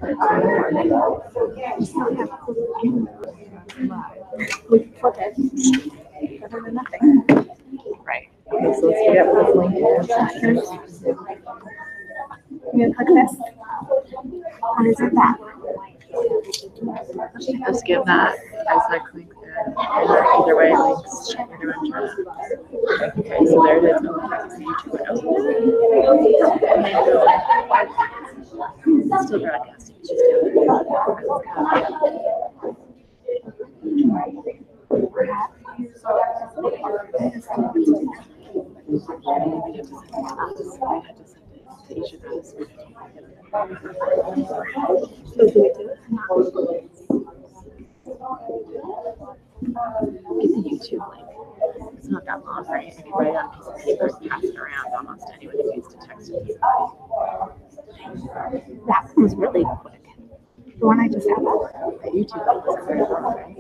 We can flip it. Better than nothing. Right. Okay, so let's do that with this link. I'm gonna click this. Or is it that? Let's give that as I click there. Either way, links. Either one, try that. Okay, so there it is. YouTube window. It's still broadcasting. It's just get the YouTube link. It's not that long, right? If you write it on a piece of paper and pass it around, almost anyone who needs to text it. That one was really quick. The one I just had. The YouTube link was very long, right?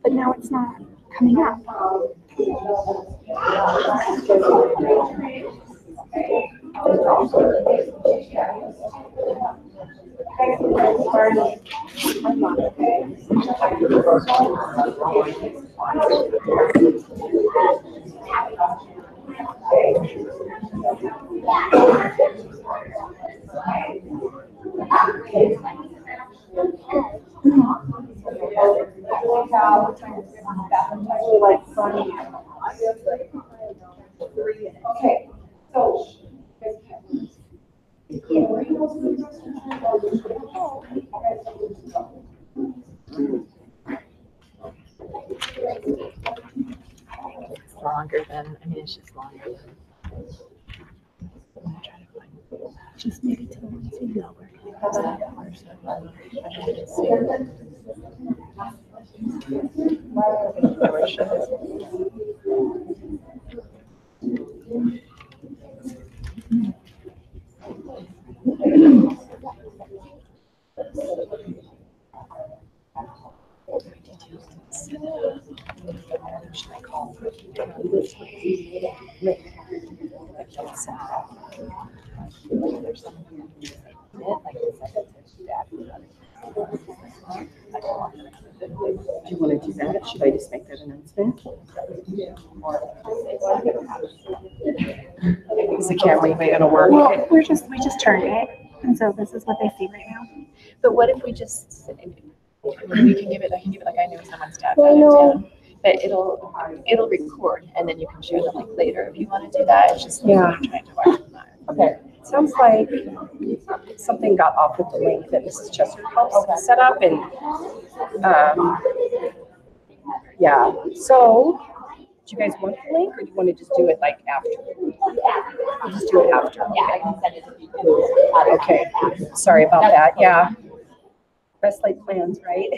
But now it's not coming up. Okay, so It's longer than, I mean, it's just longer than. I'm gonna try to find. Just make it to the ones you know. Should I call? Do you want to do that? Should I just make that announcement? Is the camera even gonna work? Well, we just turned it, and so this is what they see right now. But what if we just, I mean, we can give it, I can give it like I know someone's dad. But it'll record and then you can share the link later if you want to do that. It's just Yeah. trying to watch that. okay, sounds like something got off with the link that Mrs. Chester helped set up, and yeah. So, do you guys want the link, or do you want to just do it like after? We'll just do it after. Yeah, I can send it to you. Okay. Sorry about that. Yeah. Best laid plans, right?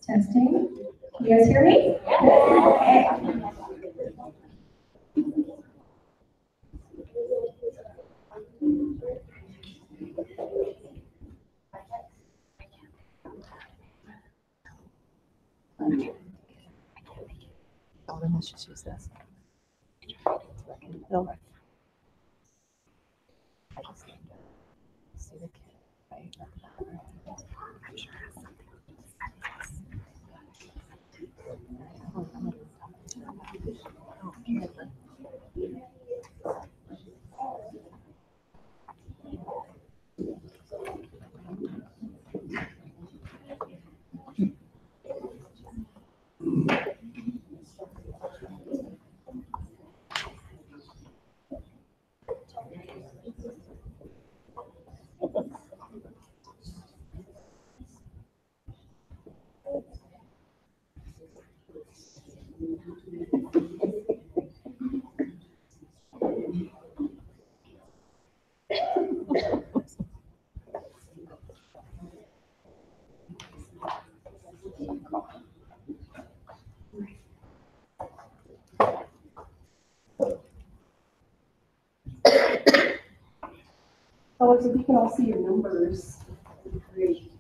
Testing. Can you guys hear me? Okay. Oh, then let's just use this. No. I just need to see the kid, right? I'm sure it has something. Fellows, if you can all see your numbers. Great.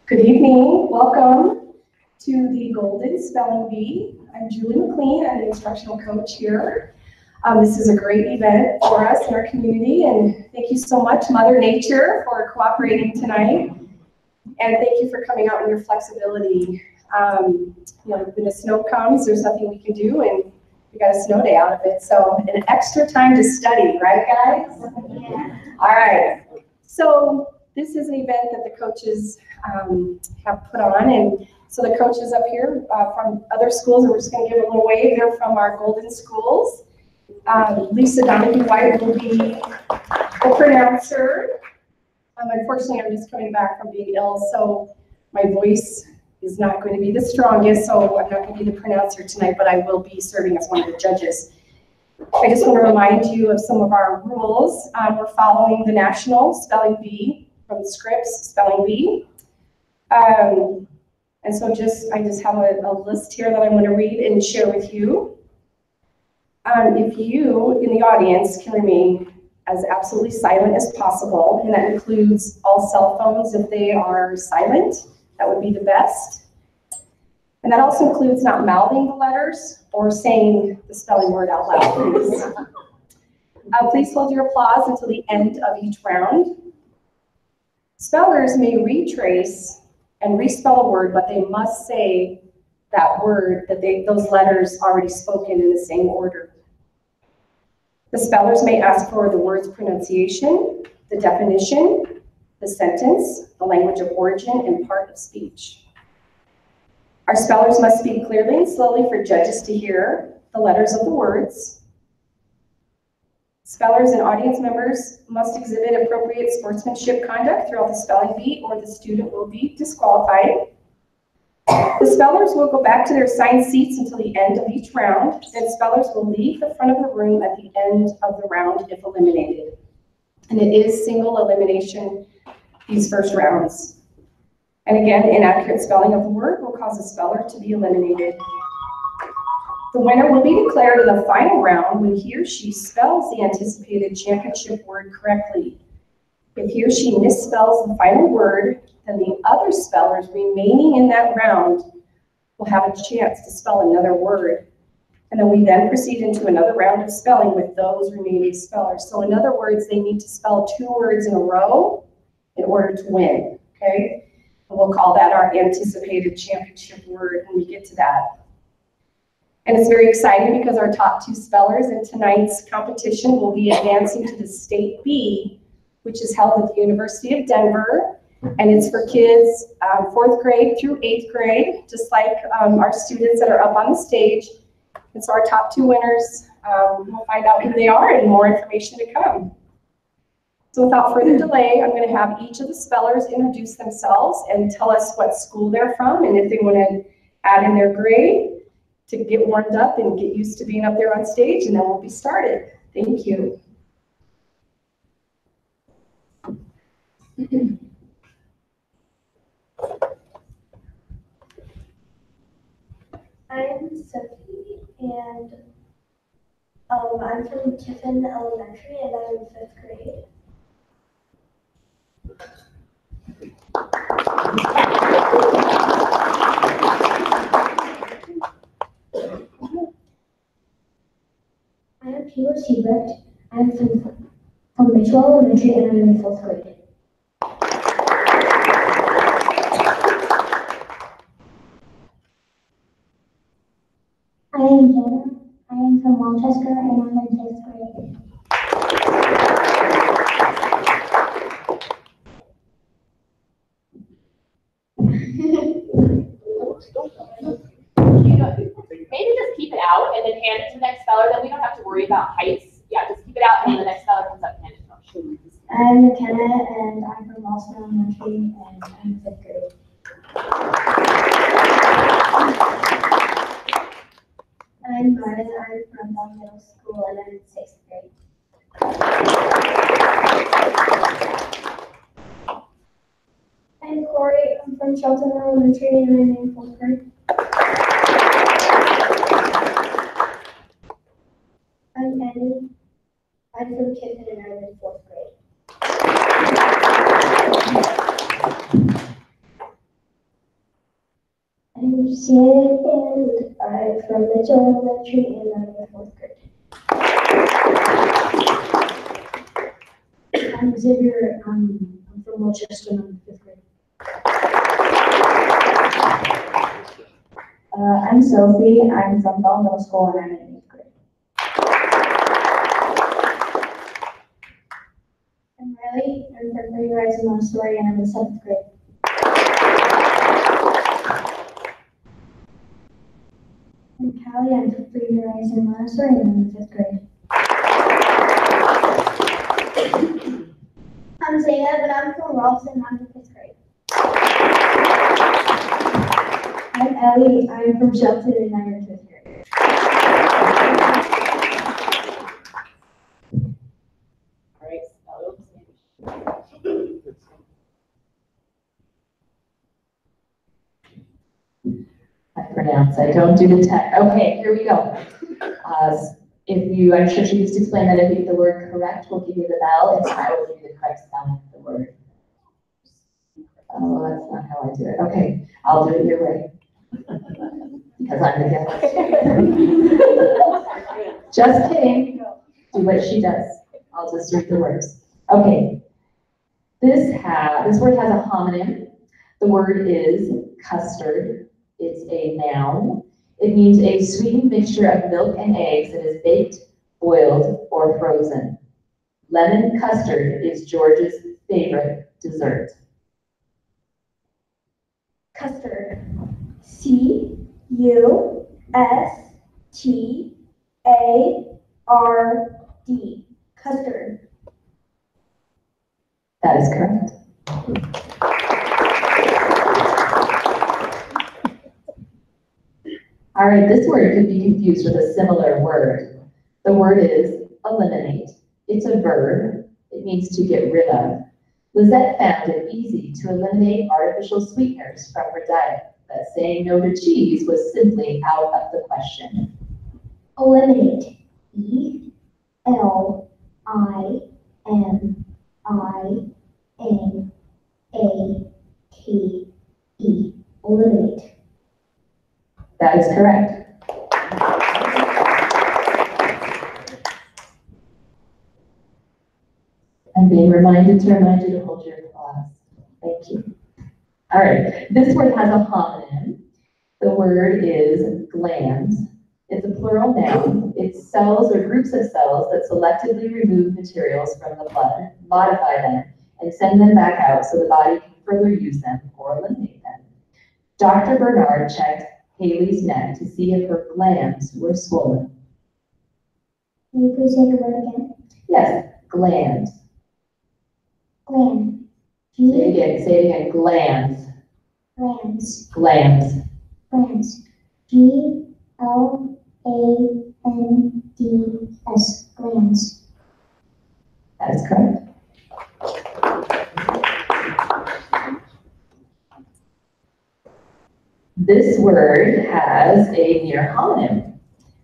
Good evening. Welcome to the Golden Spelling Bee. I'm Julie McLean. I'm the instructional coach here. This is a great event for us in our community, and thank you so much, Mother Nature, for cooperating tonight. And thank you for coming out in your flexibility. When the snow comes, there's nothing we can do, and we got a snow day out of it. So an extra time to study, right, guys? Yeah. All right. So this is an event that the coaches have put on, and so the coaches up here from other schools, and we're just going to give a little wave here from our Golden schools. Lisa Donahue White will be the pronouncer. Unfortunately, I'm just coming back from being ill, so my voice is not going to be the strongest, so I'm not going to be the pronouncer tonight, but I will be serving as one of the judges. I just want to remind you of some of our rules. We're following the National Spelling Bee from Scripps Spelling Bee. And so I just have a list here that I'm going to read and share with you. If you in the audience can remain as absolutely silent as possible, and that includes all cell phones if they are silent, that would be the best. And that also includes not mouthing the letters or saying the spelling word out loud, please. Please hold your applause until the end of each round. Spellers may retrace and respell a word, but they must say that word, those letters already spoken in the same order. The spellers may ask for the word's pronunciation, the definition, the sentence, the language of origin, and part of speech. Our spellers must speak clearly and slowly for judges to hear the letters of the words. Spellers and audience members must exhibit appropriate sportsmanship conduct throughout the spelling bee, or the student will be disqualified. The spellers will go back to their assigned seats until the end of each round, and spellers will leave the front of the room at the end of the round if eliminated. And it is single elimination these first rounds. And again, inaccurate spelling of the word will cause a speller to be eliminated. The winner will be declared in the final round when he or she spells the anticipated championship word correctly. If he or she misspells the final word, then the other spellers remaining in that round will have a chance to spell another word. And then we then proceed into another round of spelling with those remaining spellers. So in other words, they need to spell 2 words in a row in order to win, okay? And we'll call that our anticipated championship word when we get to that. And it's very exciting because our top 2 spellers in tonight's competition will be advancing to the State B, which is held at the University of Denver. And it's for kids 4th grade through 8th grade, just like our students that are up on the stage. And so our top 2 winners, we'll find out who they are and more information to come. So without further delay, I'm going to have each of the spellers introduce themselves and tell us what school they're from and if they want to add in their grade to get warmed up and get used to being up there on stage, and then we'll be started. Thank you. I'm Sophie, and I'm from Tiffin Elementary, and I'm in 5th grade. I am Taylor Siebert. I'm from Mitchell Elementary, and I'm in 4th grade. I am Jenna. I am from Manchester, and I'm in 5th grade. Maybe just keep it out and then hand it to the next speller. Then we don't have to worry about heights. Yeah, just keep it out, and when the next speller comes up, hand it to them. I'm McKenna, and I'm from Lawson Elementary, and I'm in 5th grade. I'm Martin. I'm from Bell Middle School. school and I'm in sixth grade. I'm Corey. I'm from Shelton Elementary and I'm in fourth grade. I'm Annie. I'm from Kiffin and I'm in fourth grade. I'm Sid and I'm from Mitchell Elementary and I'm in fourth grade. I'm Xavier. I'm from Wilchester and I'm in fifth grade. I'm Sophie. I'm from Bell Middle School and I'm in eighth grade. I'm Riley. I'm from Green Rise Montessori and I'm in seventh grade. I'm Callie. I'm from Green Rise Montessori and I'm in fifth grade. I'm Zainab and I'm from Ralston and I'm in fifth grade. I'm Ellie. I'm from Shelton and I'm in fifth grade. All right, I pronounce. I don't do the tech. Okay, here we go. I'm sure she used to explain that if you get the word correct, we'll give you the bell. If not, we'll give you the correct spelling of the word. Oh, that's not how I do it. Okay, I'll do it your way. Because I'm the guest. Just kidding. Do what she does. I'll just read the words. Okay. This word has a homonym. The word is custard. It's a noun. It means a sweetened mixture of milk and eggs that is baked, boiled, or frozen. Lemon custard is George's favorite dessert. Custard. C-U-S-T-A-R-D. Custard. That is correct. All right, this word could be confused with a similar word. The word is eliminate. It's a verb. It means to get rid of. Lizette found it easy to eliminate artificial sweeteners from her diet, but saying no to cheese was simply out of the question. Eliminate. E-L-I-M-I-N-A-T-E. Eliminate. That is correct. I'm being reminded to remind you to hold your applause. Thank you. All right, this word has a homonym. The word is gland. It's a plural noun. It's cells or groups of cells that selectively remove materials from the blood, modify them, and send them back out so the body can further use them or eliminate them. Dr. Bernard checked Haley's neck to see if her glands were swollen. Can you please say the word again? Yes, gland. Gland. Say it again, glands. Glands. Glands. Glands. G-L-A-N-D-S. Glands. That is correct. This word has a near homonym.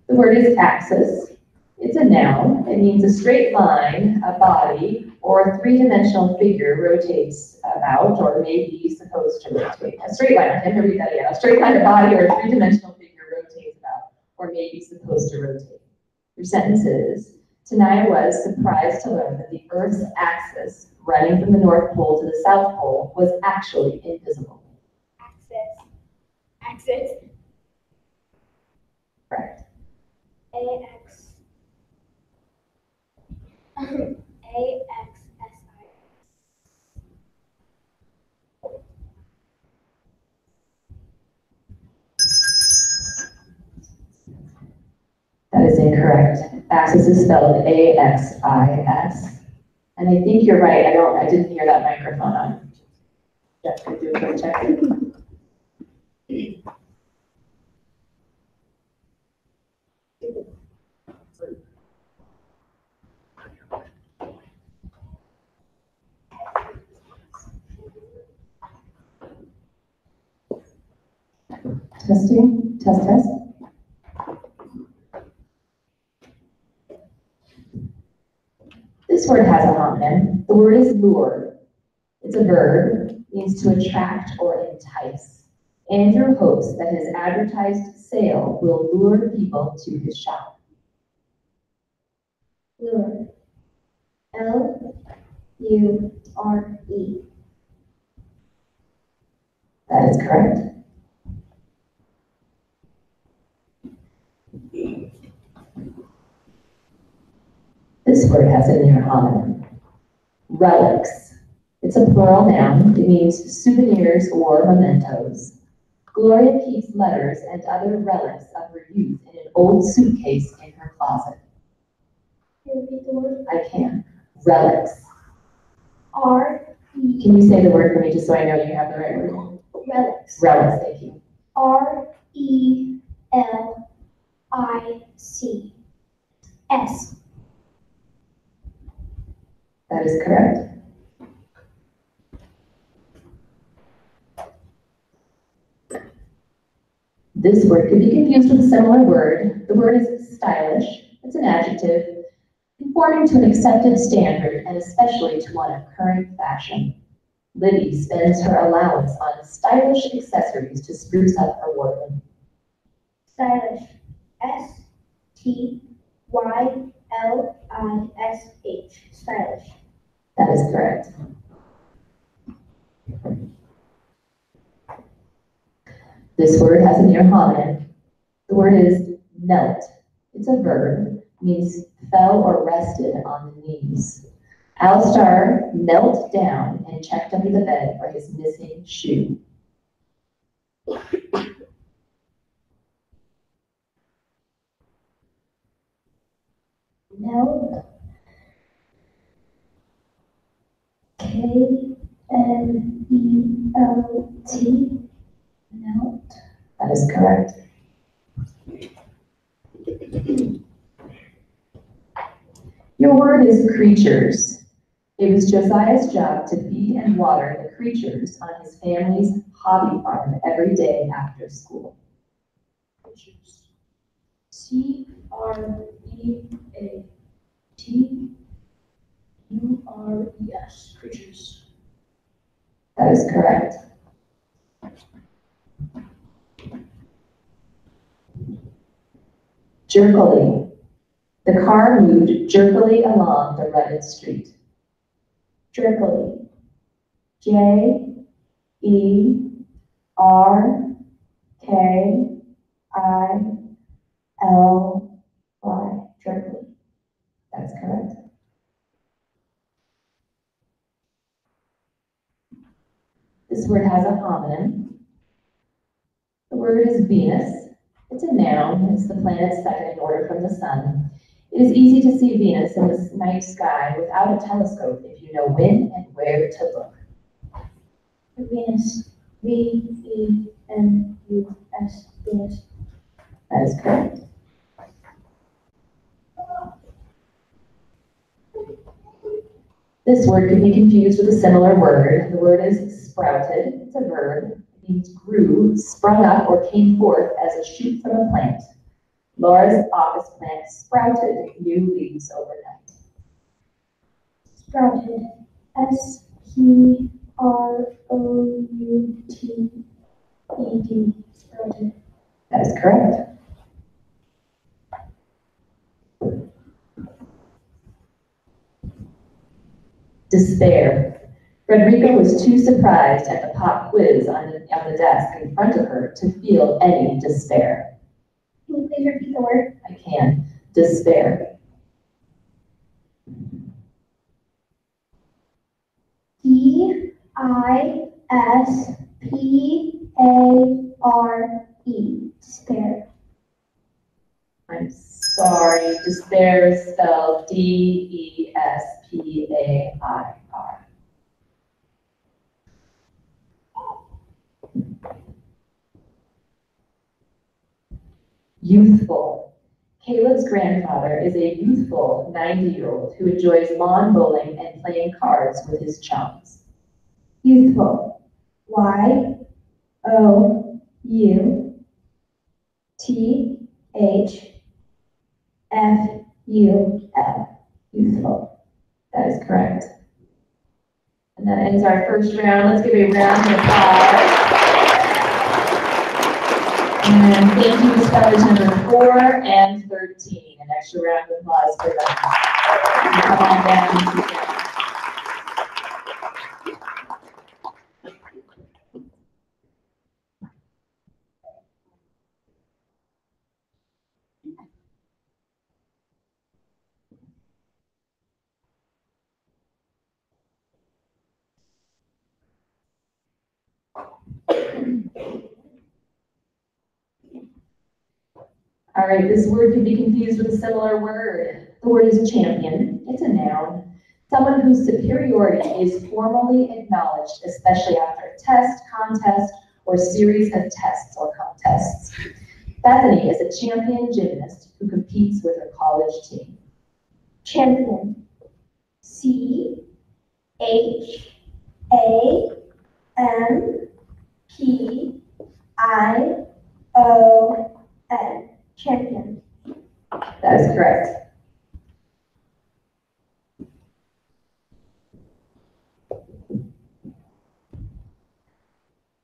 The word is axis. It's a noun. It means a straight line, a body, or a three-dimensional figure rotates about or may be supposed to rotate. A straight line, I can read that again. A straight line, a body, or a three-dimensional figure rotates about or may be supposed to rotate. Your sentence is, Tanaya was surprised to learn that the Earth's axis, running from the North Pole to the South Pole, was actually invisible. Axis. Correct. A-X. A-X-S-I. That is incorrect. Axis is spelled A-X-I-S. And I think you're right. I didn't hear that microphone on. Jeff, could you do a quick check? Testing, test, test. This word has a homonym. The word is lure. It's a verb, means to attract or entice. Andrew hopes that his advertised sale will lure people to his shop. Lure. L-U-R-E. That is correct. This word has a near homonym. Relics. It's a plural noun. It means souvenirs or mementos. Gloria keeps letters and other relics of her youth in an old suitcase in her closet. Can you repeat the word? I can. Relics. R-E. Can you say the word for me just so I know you have the right word? Relics. Relics, thank you. R-E-L-I-C-S. That is correct. This word could be confused with a similar word. The word is stylish. It's an adjective conforming to an accepted standard and especially to one of current fashion. Libby spends her allowance on stylish accessories to spruce up her wardrobe. Stylish. S-T-Y-L-I-S-H. Stylish. That is correct. This word has a near homonym. The word is knelt. It's a verb, means fell or rested on the knees. Alistar knelt down and checked under the bed for his missing shoe. Knelt. K-N-E-L-T. Knelt. That is correct. Your word is creatures. It was Josiah's job to feed and water the creatures on his family's hobby farm every day after school. Creatures. C-R-E-A-T-U-R-E-S. Creatures. That is correct. Jerkily. The car moved jerkily along the rutted street. Jerkily. J-E-R-K-I-L-Y. Jerkily. That's correct. This word has a homonym. The word is Venus. It's a noun. It's the planet's second in order from the sun. It is easy to see Venus in the night sky without a telescope if you know when and where to look. Venus. V-E-N-U-S. Venus. That is correct. This word can be confused with a similar word. The word is sprouted. It's a verb. It means grew, sprung up, or came forth as a shoot from a plant. Laura's office plant sprouted new leaves overnight. Sprouted. S-P-R-O-U-T-E-D. Sprouted. That is correct. Despair. Frederica was too surprised at the pop quiz on the desk in front of her to feel any despair. Can you please repeat the word? I can. Despair. D-I-S-P-A-R-E. Despair. I'm sorry. Despair is spelled D-E-S-P-A-I-R. Youthful. Caleb's grandfather is a youthful 90-year-old who enjoys lawn bowling and playing cards with his chums. Youthful. Y-O-U-T-H-F-U-L. T-H-F-U-L, youthful. That is correct. And that ends our first round. Let's give a round of applause. And thank you to spellers number 4 and 13. An extra round of applause for them. Come on down and sit down. All right, this word can be confused with a similar word. The word is champion. It's a noun. Someone whose superiority is formally acknowledged, especially after a test, contest, or series of tests or contests. Bethany is a champion gymnast who competes with her college team. Champion. C-H-A-M-P-I-O-N. Champion. That is correct.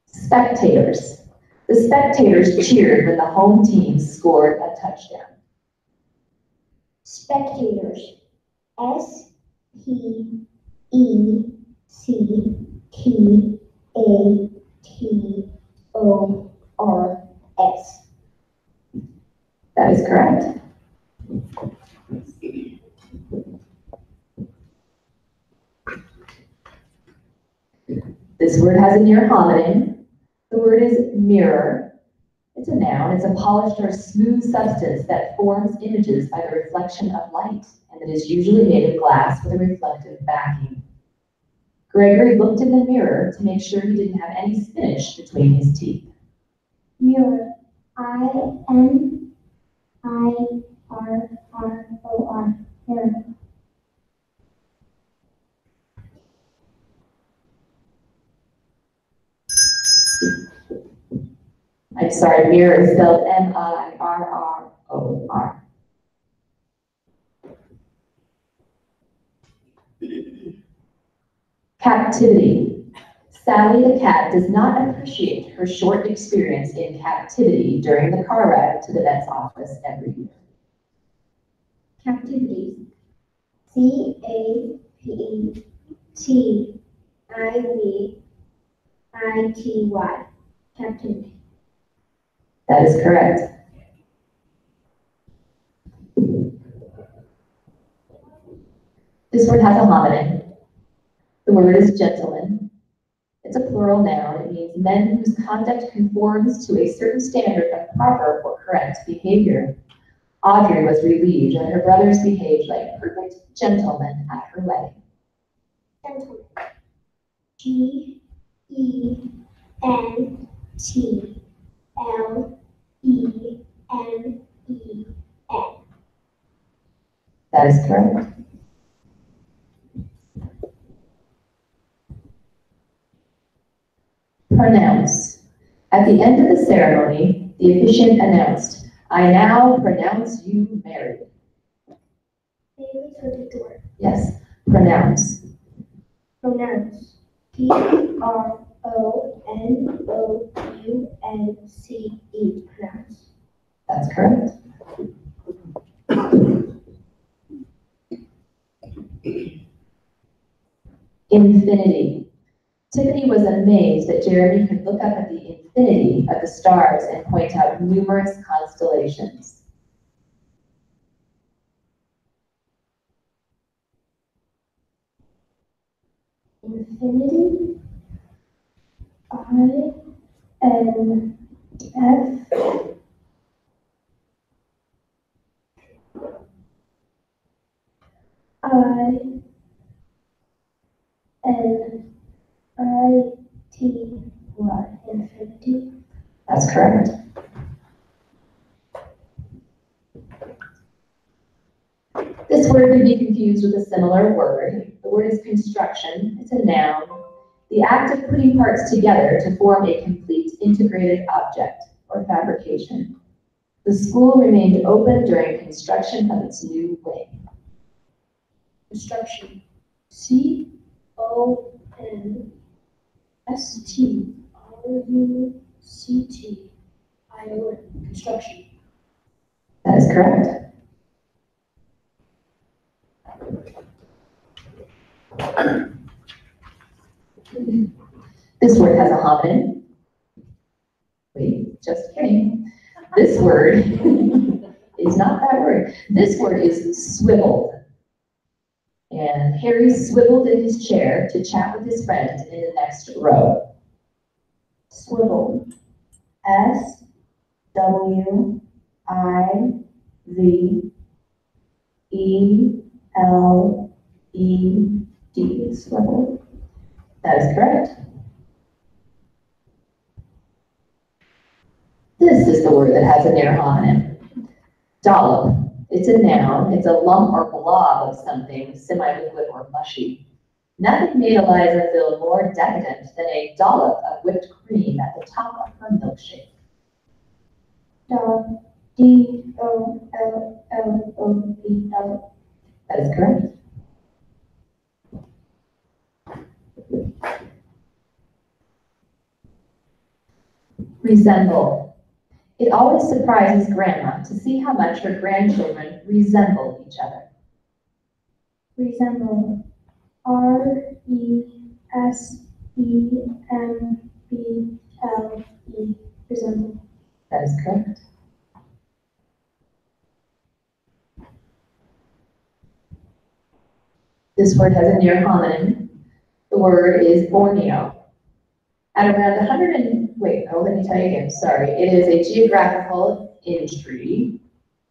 Spectators. The spectators cheered when the home team scored a touchdown. Spectators. S-P-E-C-T-A-T-O-R-S. That is correct. This word has a near homonym. The word is mirror. It's a noun. It's a polished or smooth substance that forms images by the reflection of light, and that is usually made of glass with a reflective backing. Gregory looked in the mirror to make sure he didn't have any spinach between his teeth. Mirror. I-M-I-R-R-O-R. Mirror. I'm sorry, mirror is spelled M-I-R-R-O-R. Captivity. Sally the cat does not appreciate her short experience in captivity during the car ride to the vet's office every year. Captivity. C-A-P-T-I-V-I-T-Y. Captivity. That is correct. This word has a homonym. The word is gentleman. It's a plural noun. It means men whose conduct conforms to a certain standard of proper or correct behavior. Audrey was relieved that her brothers behaved like perfect gentlemen at her wedding. Gentleman. G-E-N-T-L-E-M-E-N. That is correct. Pronounce. At the end of the ceremony, the officiant announced, "I now pronounce you married." Maybe to the door. Yes, pronounce. Pronounce. P-R-O-N-O-U-N-C-E. Pronounce. That's correct. Infinity. Tiffany was amazed that Jeremy could look up at the infinity of the stars and point out numerous constellations. Infinity. I-N-F. I-N-I-T-Y. Infinity. That's correct. This word can be confused with a similar word. The word is construction. It's a noun. The act of putting parts together to form a complete integrated object or fabrication. The school remained open during construction of its new wing. Construction. CONSTRUCTION. Construction. That is correct. This word has a homonym. Wait, just kidding. This word is not that word. This word is swiveled. And Harry swiveled in his chair to chat with his friend in the next row. Swivel. SWIVELED. Swivel. That is correct. This is the word that has a near homonym. Dollop. It's a noun. It's a lump or blob of something semi-liquid or mushy. Nothing made Eliza feel more decadent than a dollop of whipped cream at the top of her milkshake. Dollop. DOLLOP. Dollop. That is correct. Resemble. It always surprises Grandma to see how much her grandchildren resemble each other. Resemble. RESEMBLE. Resemble. That is correct. This word has a near homonym. The word is Borneo. At around 100 and, wait, oh, let me tell you again, sorry. It is a geographical intrigue.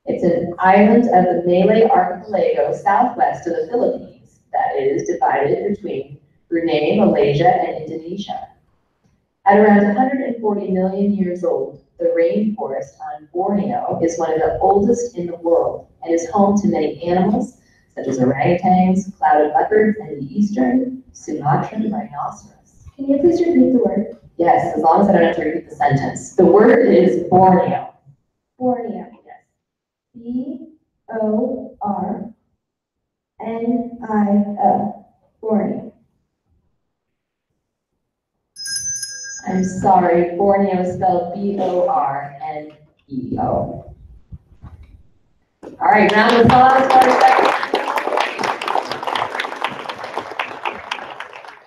It's an island of the Malay archipelago southwest of the Philippines that is divided between Brunei, Malaysia, and Indonesia. At around 140 million years old, the rainforest on Borneo is one of the oldest in the world and is home to many animals, such as orangutans, clouded leopards, and the eastern Sumatran rhinoceros. Can you please repeat the word? Yes, as long as I don't have to repeat the sentence. The word is Borneo. Borneo. Yes. BORNEO. Borneo. I'm sorry, Borneo is spelled BORNEO. All right, round of applause for our second.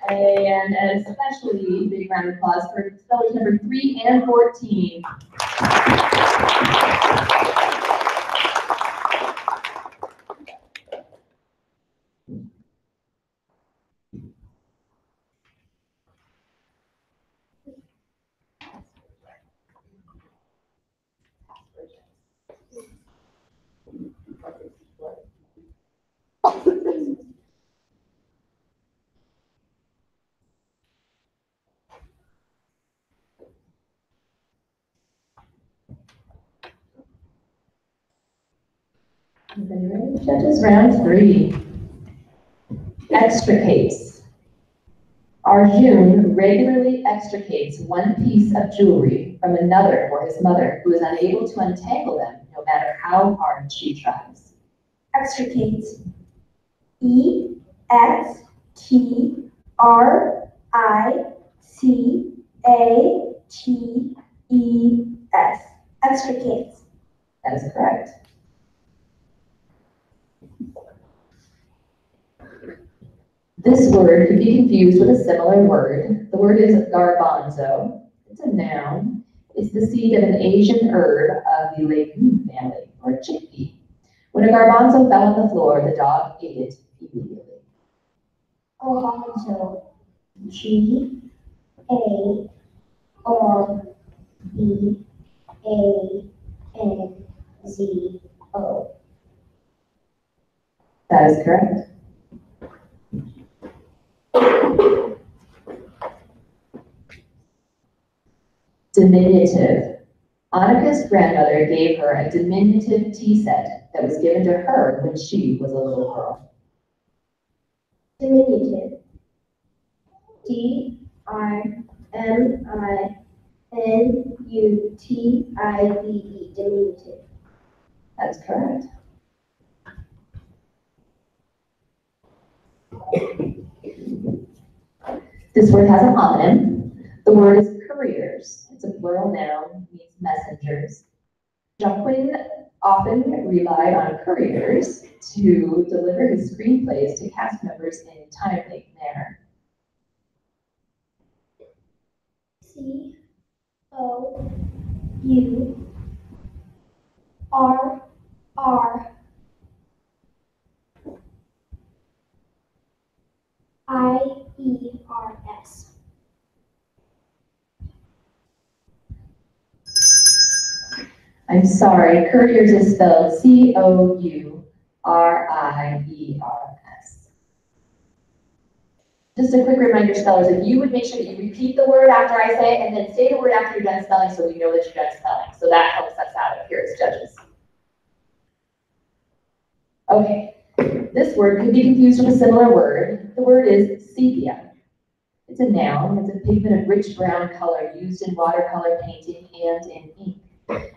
And especially big round of applause for spellers number 3 and 14. Everybody ready? Judges, round 3. Extricates. Arjun regularly extricates one piece of jewelry from another for his mother, who is unable to untangle them no matter how hard she tries. Extricates. EXTRICATES. Extricates. That is correct. This word could be confused with a similar word. The word is garbanzo. It's a noun. It's the seed of an Asian herb of the legume family, or chickpea. When a garbanzo fell on the floor, the dog ate it immediately. Garbanzo. GARBANZO. That is correct. Diminutive. Annika's grandmother gave her a diminutive tea set that was given to her when she was a little girl. Diminutive. DIMINUTIVE. Diminutive. That is correct. This word has a homonym. The word is careers. It's a plural noun, means messengers. Jacquin often relied on couriers to deliver his screenplays to cast members in a timely manner. COURIERS. I'm sorry, couriers is spelled COURIERS. Just a quick reminder, spellers, if you would make sure that you repeat the word after I say it, and then say the word after you're done spelling so we know that you're done spelling. So that helps us out up here as judges. Okay, this word could be confused with a similar word. The word is sepia. It's a noun. It's a pigment of rich brown color used in watercolor painting and in ink.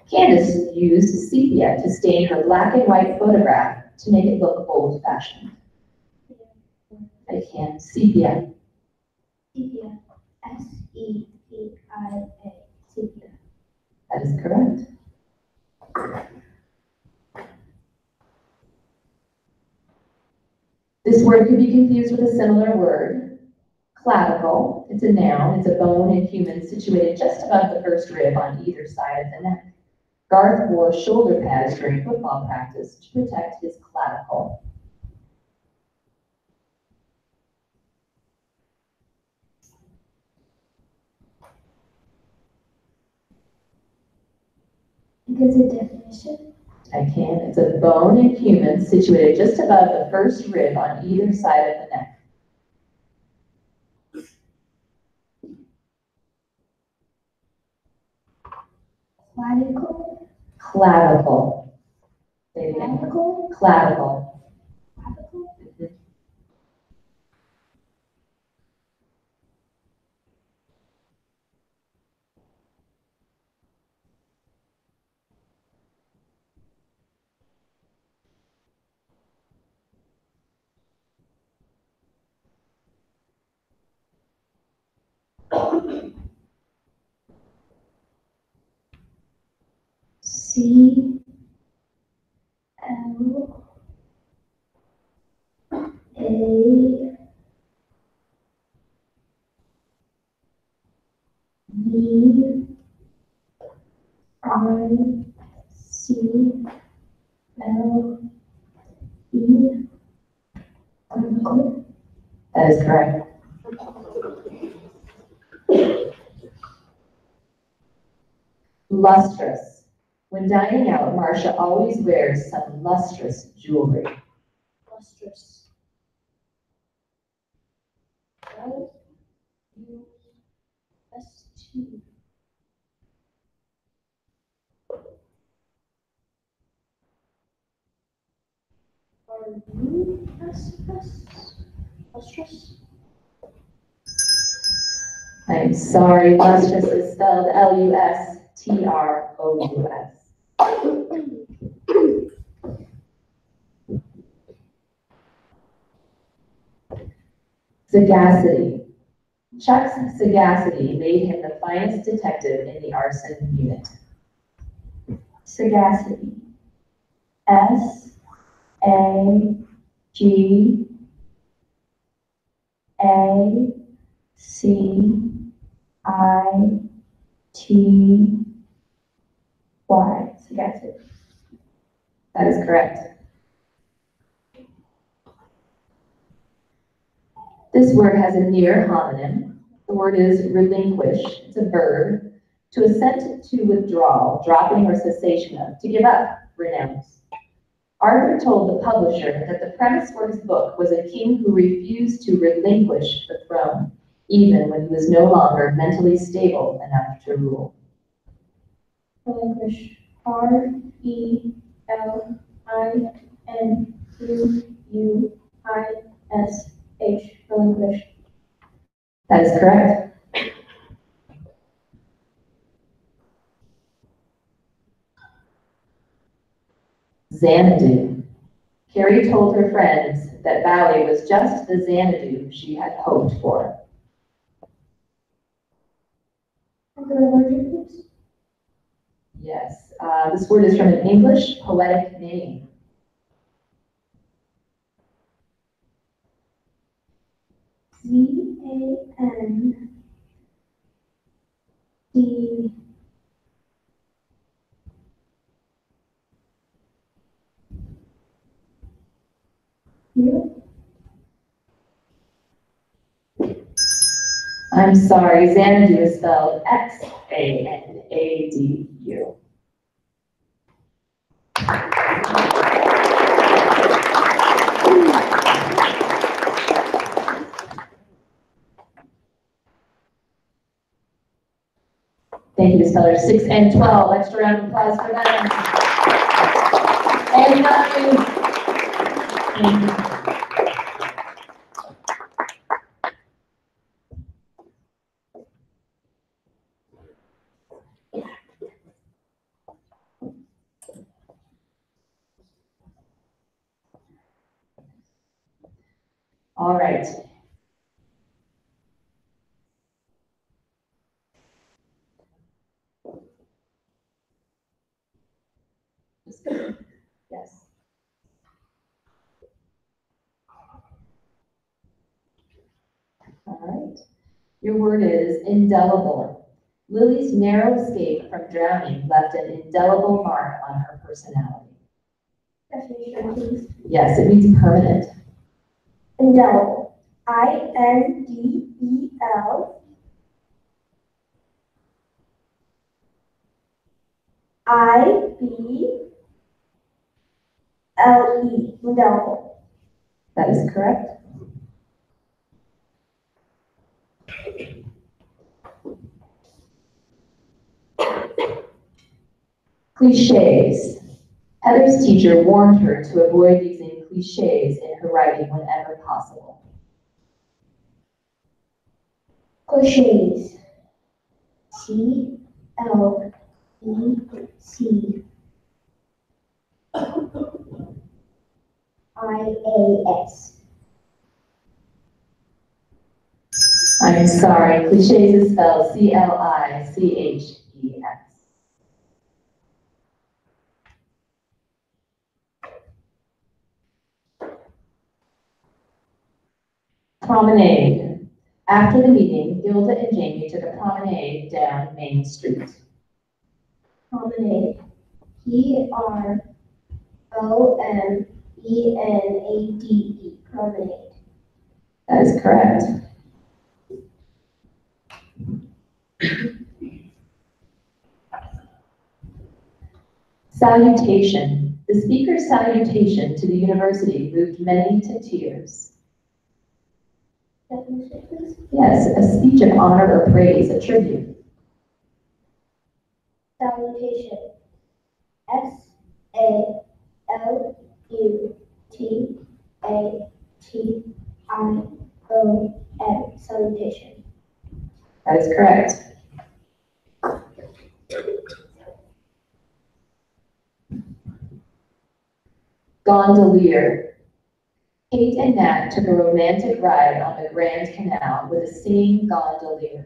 Candace used sepia to stain her black and white photograph to make it look old-fashioned. I can. Sepia. Sepia. S-E-P-I-A. Sepia. That is correct. This word could be confused with a similar word. Clavicle. It's a noun. It's a bone in humans situated just above the first rib on either side of the neck. Garth wore shoulder pads during football practice to protect his clavicle. Gives a definition. I can. It's a bone in humans situated just above the first rib on either side of the neck. Clavicle. Clavicle. Say it again. Clavicle. Clavicle. Clavicle. C L A V I C L E. That is correct. Lustrous. When dining out, Marcia always wears some lustrous jewelry. Lustrous. L-U-S-T. R-U-S-S. Lustrous. I'm sorry, lustrous is spelled L-U-S-T-R-O-U-S. Sagacity. Chuck's sagacity made him the finest detective in the arson unit. Sagacity. S-A-G-A-C-I-T-Y. Sagacity. That is correct. This word has a near homonym. The word is relinquish. It's a verb. To assent to withdrawal, dropping or cessation of, to give up, renounce. Arthur told the publisher that the premise for his book was a king who refused to relinquish the throne, even when he was no longer mentally stable enough to rule. Relinquish. R-E-L-I-N-Q-U-I-S-H. Relinquish. That is correct. Xanadu. Carrie told her friends that Valley was just the Xanadu she had hoped for. Yes, this word is from an English poetic name. Z-A-N-D. I'm sorry, Xanadu is spelled Xanadu. Thank you, spellers 6 and 12. Extra round of applause for them. And 9. Thank you. All right. Yes. All right. Your word is indelible. Lily's narrow escape from drowning left an indelible mark on her personality. Definition, please. Yes, it means permanent. Indelible. I-N-D-E-L. I-B-L-E. Indelible. That is correct. Cliches. Heather's teacher warned her to avoid using cliches in her writing whenever possible. Cliches. C-L-E-C-I-A-S. I'm sorry, cliches is spelled C-L-I-C-H-E-S. Promenade. After the meeting, Gilda and Jamie took a promenade down Main Street. Promenade. P-R-O-M-E-N-A-D-E. Promenade. That is correct. Salutation. The speaker's salutation to the university moved many to tears. Definition, please. Yes, a speech of honor or praise, a tribute. Salutation. S-A-L-U-T-A-T-I-O-N. Salutation. That is correct. Gondolier. Kate and Nat took a romantic ride on the Grand Canal with a singing gondolier.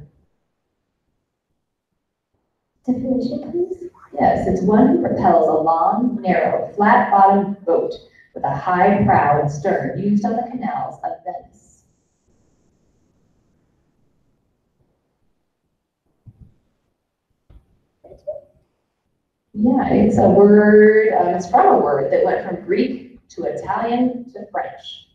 Definition, please. Yes, it's one who propels a long, narrow, flat-bottomed boat with a high prow and stern used on the canals of Venice. Yeah, it's a word, it's from a word that went from Greek to Italian to French.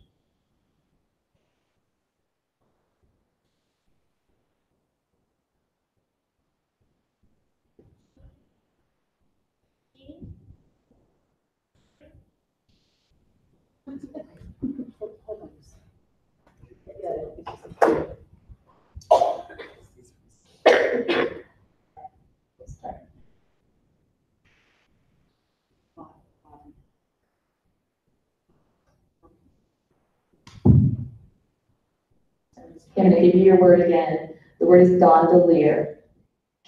I'm going to give you your word again. The word is gondolier.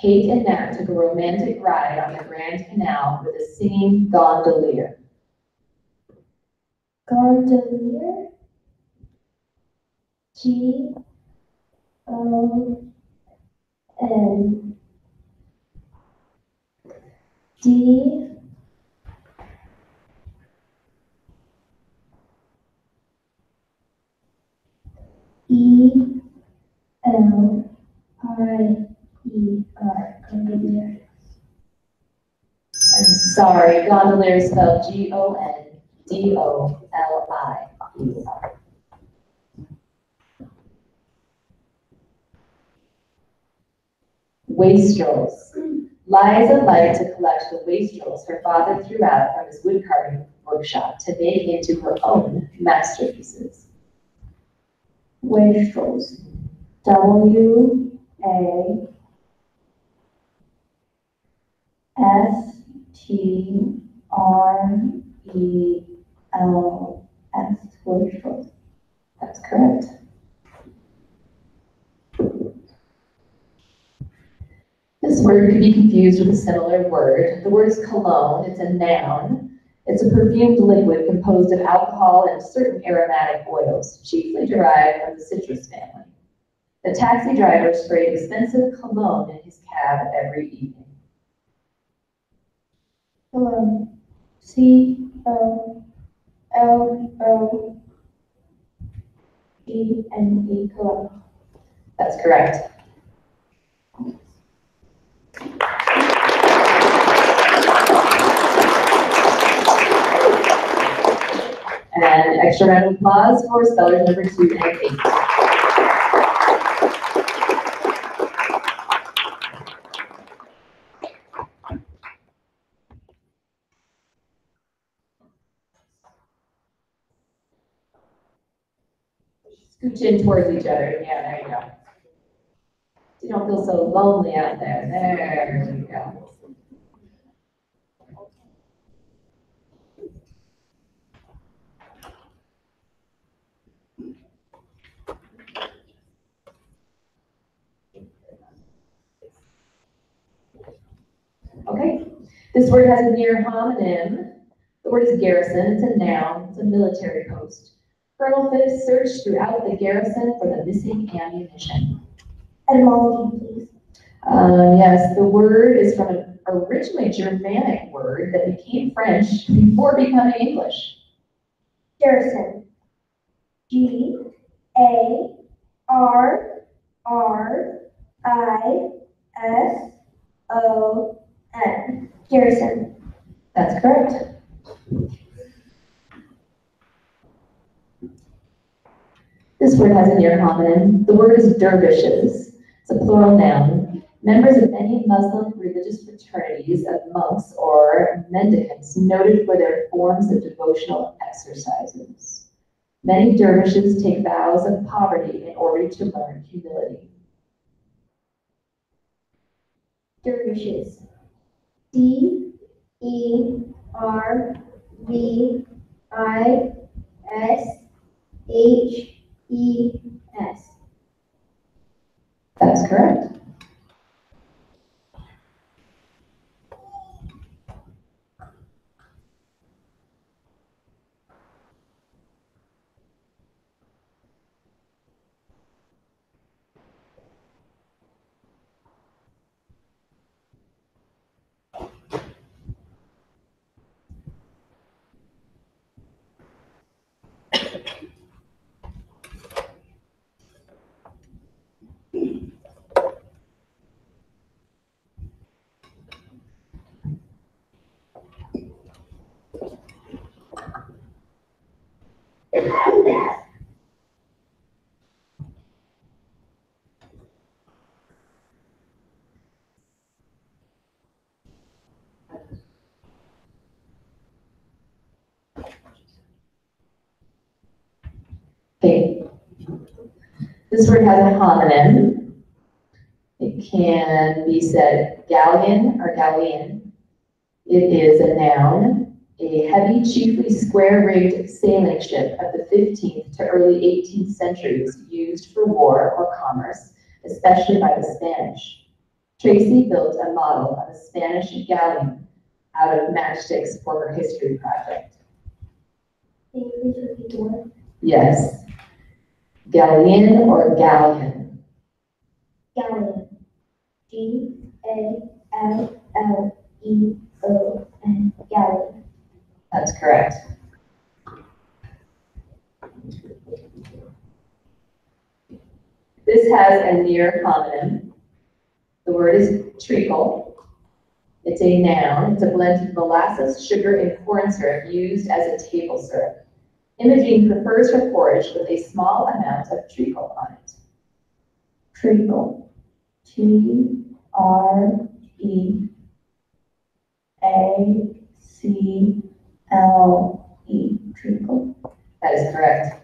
Kate and Nat took a romantic ride on the Grand Canal with a singing gondolier. Gondolier. Gondolier. I'm sorry, gondolier is spelled Gondolier. Wastrels. Liza liked to collect the wastrels her father threw out from his wood carving workshop to make into her own masterpieces. Wastrels. Wastrels. Wastrels. That's correct. This word could be confused with a similar word. The word is cologne. It's a noun. It's a perfumed liquid composed of alcohol and certain aromatic oils, chiefly derived from the citrus family. The taxi driver sprayed expensive cologne in his cab every evening. Cologne. COLONE. Cologne. That's correct. And an extra round of applause for spellers number 2 and 8. Scooch in towards each other. Yeah, there you go. So you don't feel so lonely out there. There you go. Okay, this word has a near homonym. The word is garrison. It's a noun. It's a military post. Colonel Phipps searched throughout the garrison for the missing ammunition. Etymology, please. Yes, the word is from an originally Germanic word that became French before becoming English. Garrison. GARRISON. Garrison. That's correct. This word has a near homonym. The word is dervishes. It's a plural noun. Members of any Muslim religious fraternities of monks or mendicants noted for their forms of devotional exercises. Many dervishes take vows of poverty in order to learn humility. Dervishes. DERVISHES. That's correct. Okay. This word has a homonym. It can be said galleon or galleon. It is a noun, a heavy, chiefly square-rigged sailing ship of the 15th to early 18th centuries used for war or commerce, especially by the Spanish. Tracy built a model of a Spanish galleon out of matchsticks for her history project. Can you please repeat the word? Yes. Galleon or galleon? Galleon. Galleon. Galleon. That's correct. This has a near homonym. The word is treacle. It's a noun. It's a blend of molasses, sugar, and corn syrup used as a table syrup. Imogene prefers her porridge with a small amount of treacle on it. Treacle. Treacle. Treacle. That is correct.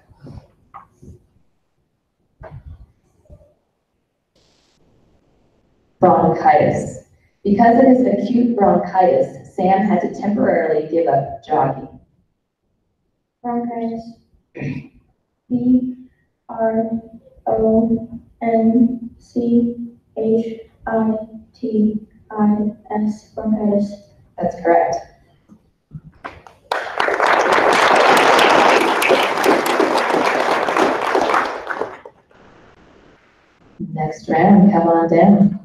Bronchitis. Because of his acute bronchitis, Sam had to temporarily give up jogging. Bronchitis. Bronchitis. Bronchitis. That's correct. Next round, come on down.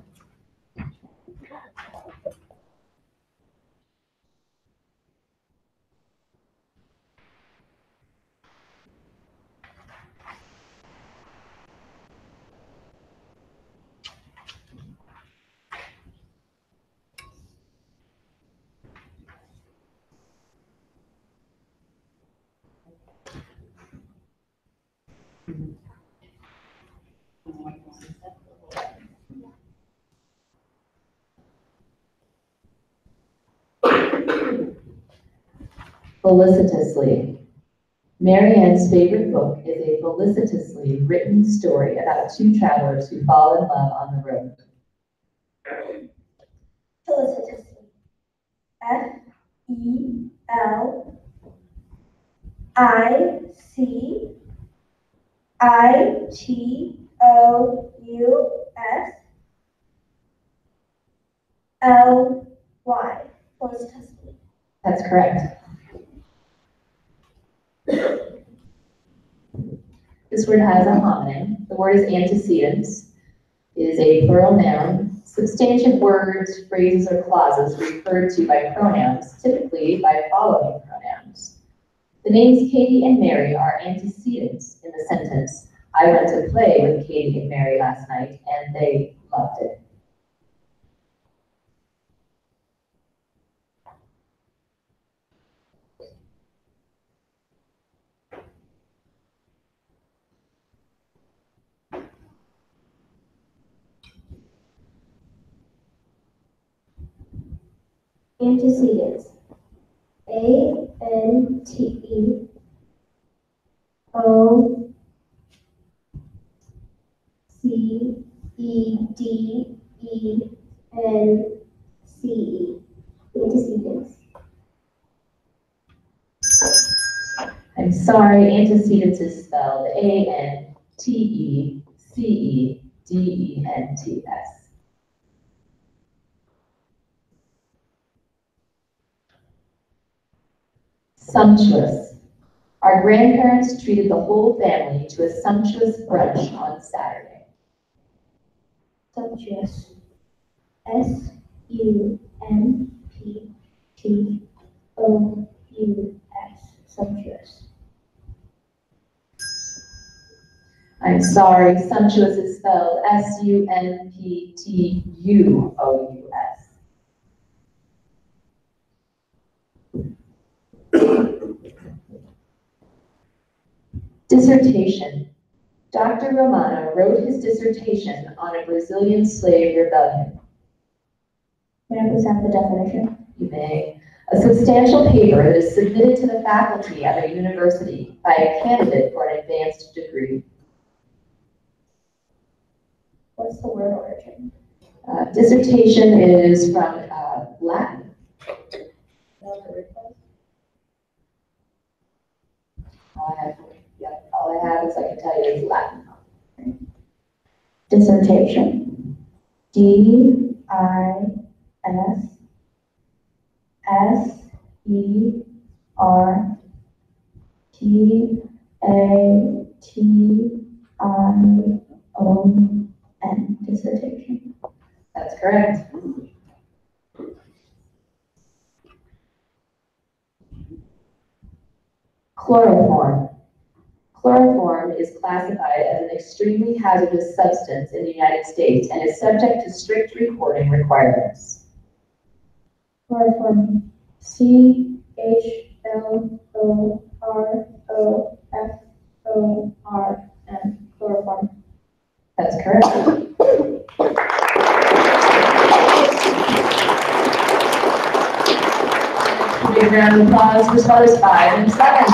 Felicitously. Mary Ann's favorite book is a felicitously written story about two travelers who fall in love on the road. Felicitously. Felicitously. Felicitously. That's correct. This word has a homonym. The word is antecedents. It is a plural noun. Substantive words, phrases, or clauses referred to by pronouns, typically by following pronouns. The names Katie and Mary are antecedents in the sentence, I went to play with Katie and Mary last night, and they loved it. Antecedents. Antecedents. Antecedents. I'm sorry, antecedents is spelled Antecedents. Sumptuous. Our grandparents treated the whole family to a sumptuous brunch on Saturday. Sumptuous. Sumptuous. Sumptuous. I'm sorry, sumptuous is spelled Sumptuous. Dissertation. Dr. Romano wrote his dissertation on a Brazilian slave rebellion. May I please have the definition? You may. A substantial paper that is submitted to the faculty at a university by a candidate for an advanced degree. What's the word origin? Dissertation is from Latin. All I have is I can tell you is Latin. Dissertation. Dissertation. Dissertation. That's correct. Chloroform. Chloroform is classified as an extremely hazardous substance in the United States and is subject to strict reporting requirements. Chloroform. CHLOROFORM. Chloroform. That's correct. Give a round of applause for spellers 5 and 7.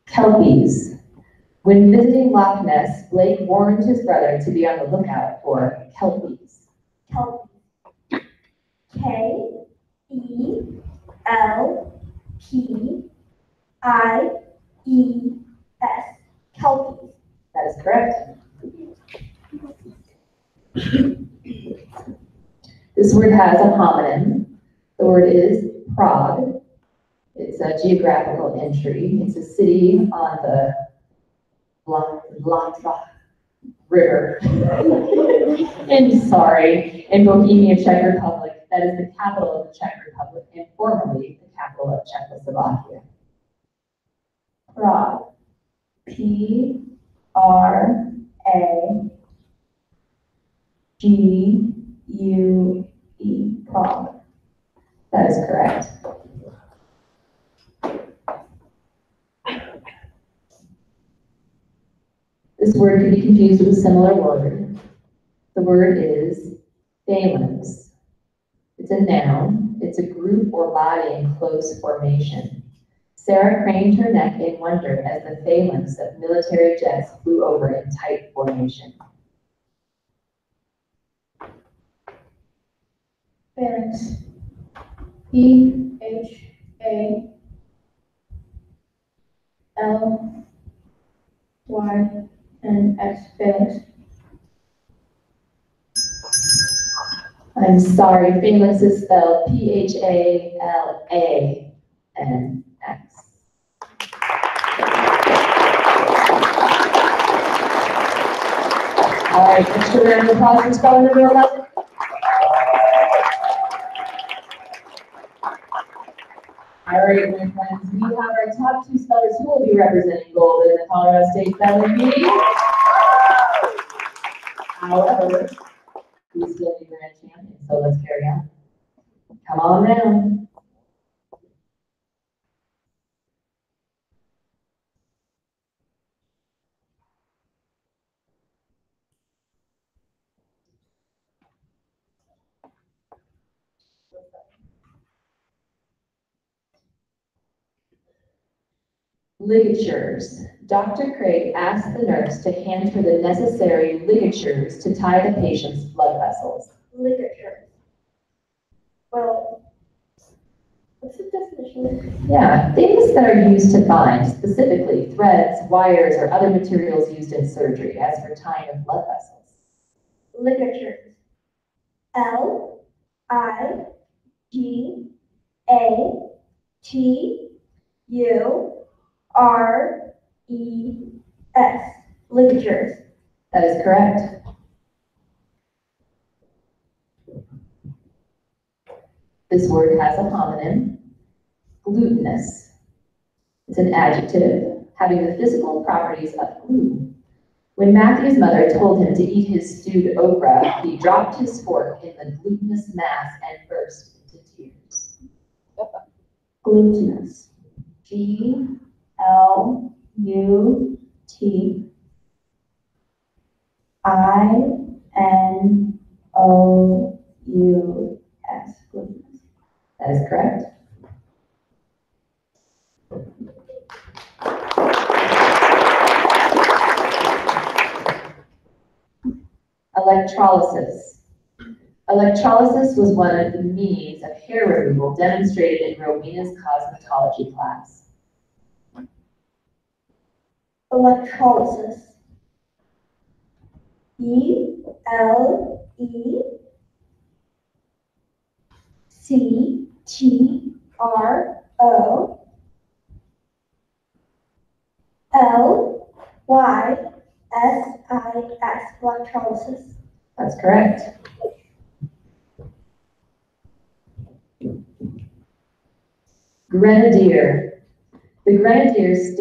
Kelpies. When visiting Loch Ness, Blake warned his brother to be on the lookout for kelpies. Kelpies. KELPIES. Kelpies. That is correct. This word has a homonym. The word is Prague. It's a geographical entry. It's a city on the Latva River in Bohemia, Czech Republic. That is the capital of the Czech Republic and formerly the capital of Czechoslovakia. Prague. Prague. Prague. That is correct. This word can be confused with a similar word. The word is phalanx. It's a noun. It's a group or body in close formation. Sarah craned her neck in wonder as the phalanx of military jets flew over in tight formation. Phalanx. PHALNX. Phalanx. I'm sorry, phalanx is spelled PHALANX. All right, extra round of applause for speller number 11. All right, my friends, we have our top 2 spellers who will be representing gold in the Colorado State Spelling Bee. However, we still need grand champion, so let's carry on. Come on down. Ligatures. Dr. Craig asked the nurse to hand her the necessary ligatures to tie the patient's blood vessels. Ligatures. Well, what's the definition? Yeah, things that are used to bind, specifically threads, wires, or other materials used in surgery, as for tying of blood vessels. Ligatures. LIGATURES. Ligatures. That is correct. This word has a homonym, glutinous. It's an adjective having the physical properties of glue. When Matthew's mother told him to eat his stewed okra, he dropped his fork in the glutinous mass and burst into tears. Glutinous. GLUTINOUS. Glutinous. That is correct. Electrolysis. Electrolysis was one of the means of hair removal demonstrated in Rowena's cosmetology class. Electrolysis. Electrolysis. Electrolysis. That's correct. Grenadier. The grenadiers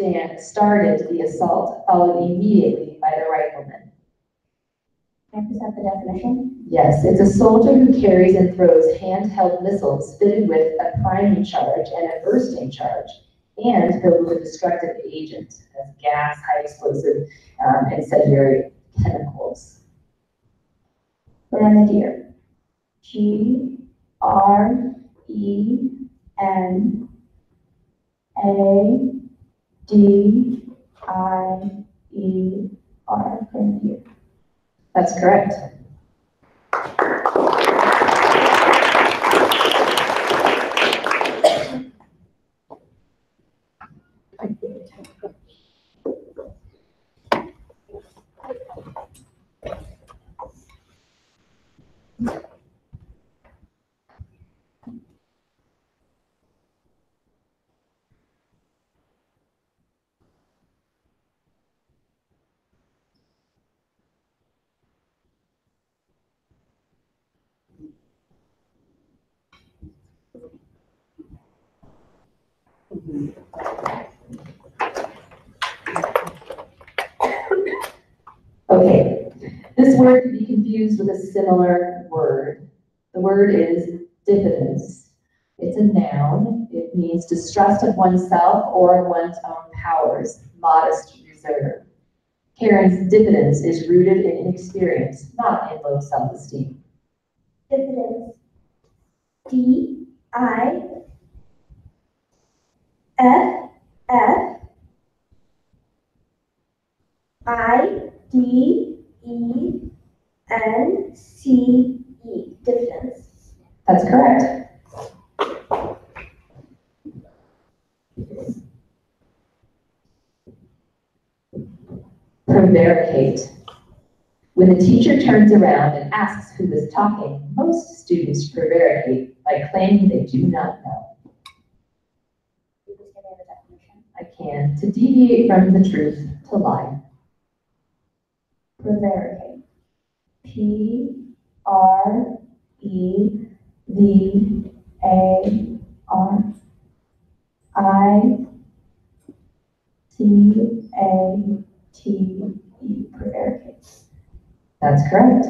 started the assault, followed immediately by the riflemen. Can I present the definition? Yes, it's a soldier who carries and throws handheld missiles fitted with a priming charge and a bursting charge, and filled with a destructive agent, as gas, high explosive, incendiary chemicals. Grenadier. Grenadier. Grenadier. That's correct. Okay, this word can be confused with a similar word. The word is diffidence. It's a noun. It means distrust of oneself or of one's own powers, modest reserve. Karen's diffidence is rooted in inexperience, not in low self-esteem. Diffidence. Diffidence. Diffidence. That's correct. Prevaricate. When the teacher turns around and asks who is talking, most students prevaricate by claiming they do not know. I can. To deviate from the truth, to lie. Prevaricate. Prevaricate. That's correct.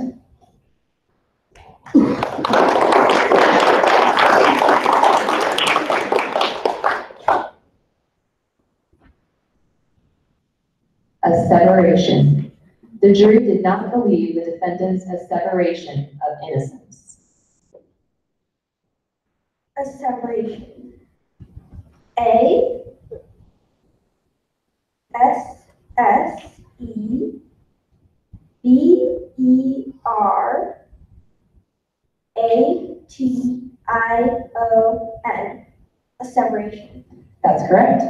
Asseveration. The jury did not believe the defendant's asseveration of innocence. Asseveration. Asseveration. Asseveration. That's correct.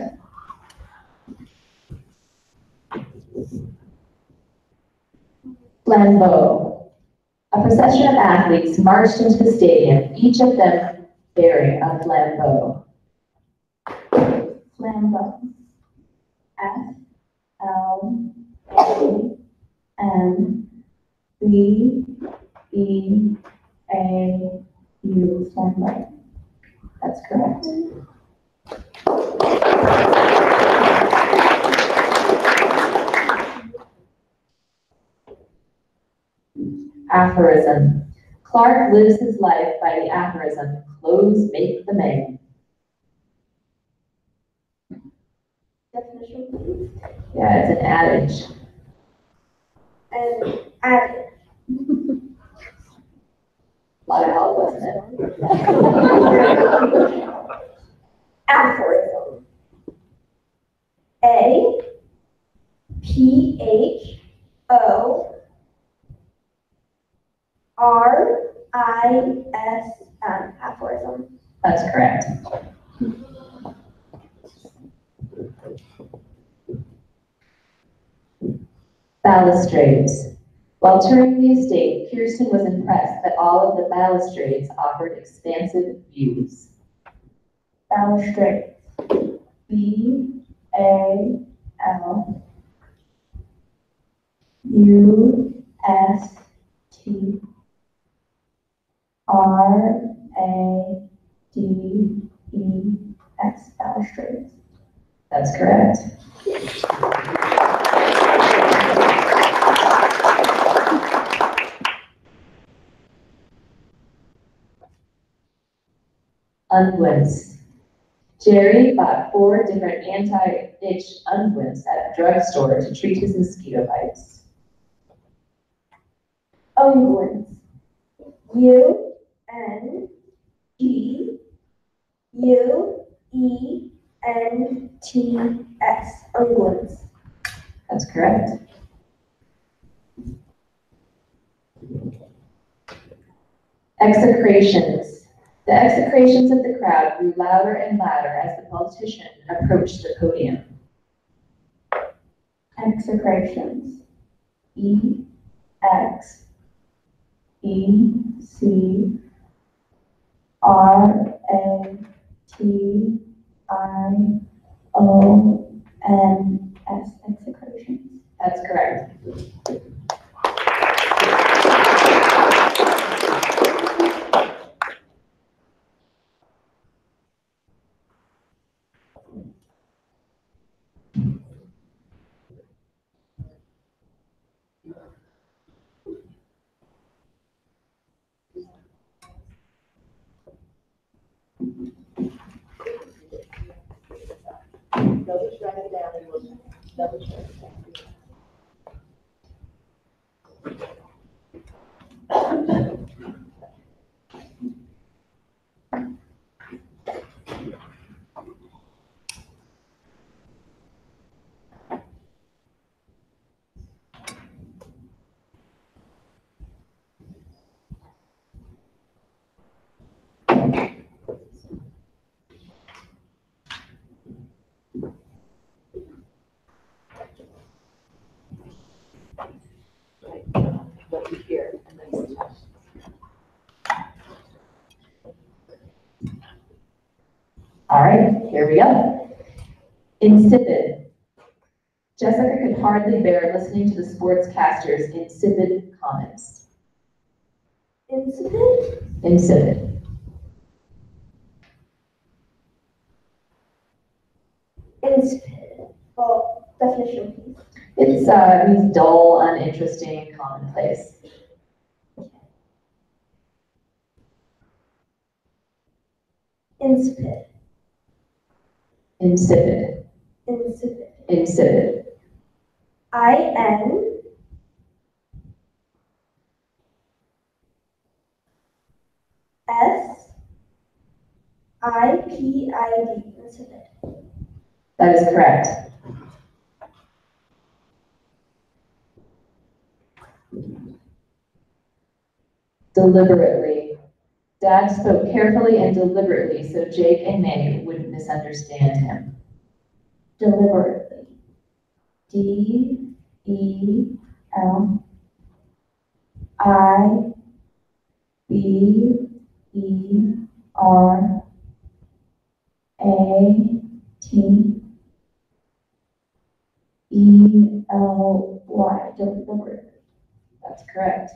Flambeau. A procession of athletes marched into the stadium, each of them bearing a flambeau. Flambeau. Flambeau. Flambeau. That's correct. Aphorism. Clark lives his life by the aphorism, clothes make the man. Definition, please. Yeah, it's an adage. And adage. A lot of help, wasn't it? Aphorism. RISM, aphorism. That's correct. Balustrades. While touring the estate, Kirsten was impressed that all of the balustrades offered expansive views. Balustrade. BALUSTRADES. Balustrades. That's correct. Unguents. Jerry bought 4 different anti-itch unguents at the drugstore to treat his mosquito bites. Unguents. UNGUENTS. Unguents. That's correct. Execrations. The execrations of the crowd grew louder and louder as the politician approached the podium. Execrations. EXECRATIONS. Execrations. That's correct. All right, here we go. Insipid. Jessica could hardly bear listening to the sportscaster's insipid comments. Insipid. Insipid. Insipid. Well, definition, please. It means dull, uninteresting, commonplace. Insipid. Insipid. Insipid. Insipid. INSIPID. Insipid. That is correct. Deliberately. Dad spoke carefully and deliberately so Jake and May wouldn't misunderstand him. Deliberately. DELEBRATELY. Deliberately. That's correct.